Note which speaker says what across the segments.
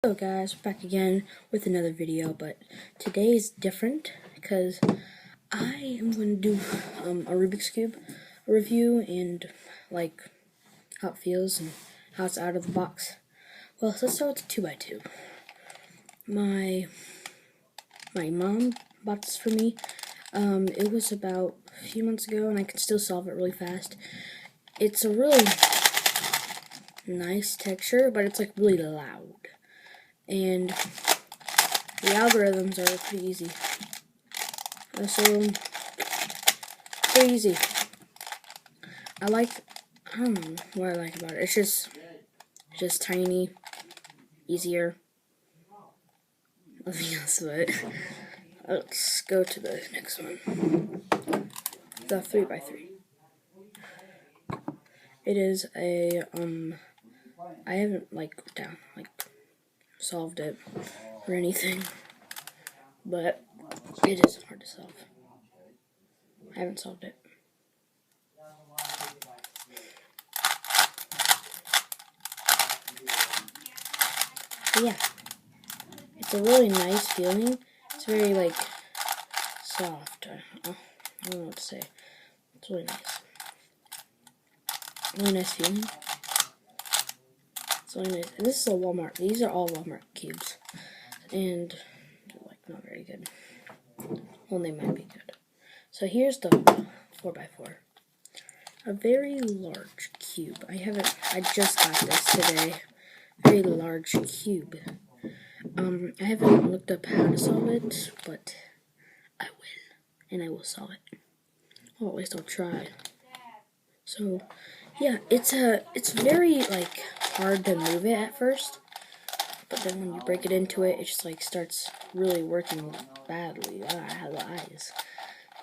Speaker 1: Hello guys, back again with another video, but today is different because I am going to do a Rubik's Cube review and like how it feels and how it's out of the box. Well, let's start with the 2x2. My mom bought this for me. It was about a few months ago and I can still solve it really fast. It's a really nice texture, but it's like really loud. And the algorithms are pretty easy. Pretty easy. I don't know what I like about it. It's just tiny, easier. Nothing else but it. Let's go to the next one. The 3x3. It is a, I haven't solved it or anything, but it is hard to solve. I haven't solved it. But yeah, it's a really nice feeling. It's very soft. I don't know what to say. It's really nice. Really nice feeling. It's really nice. And this is a Walmart. These are all Walmart cubes. And they're not very good. Well, they might be good. So here's the 4x4. A very large cube. I just got this today. Very large cube. I haven't looked up how to solve it, but I will. And I will solve it. Or at least I'll try. So yeah, it's very hard to move it at first. But then when you break it into it, it just starts really working badly. I have the eyes.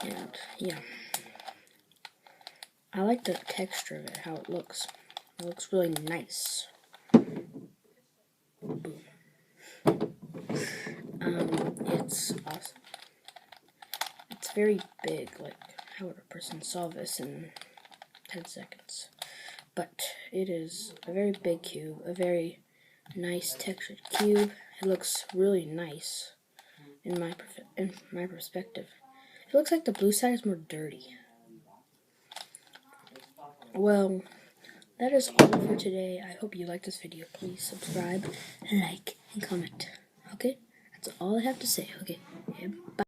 Speaker 1: And yeah. I like the texture of it, how it looks. It looks really nice. Boom. It's awesome. It's very big, how would a person solve this in 10 seconds? But it is a very big cube, a very nice textured cube. It looks really nice in my perspective. It looks like the blue side is more dirty. Well, that is all for today. I hope you liked this video. Please subscribe, like, and comment. Okay? That's all I have to say. Okay? Bye.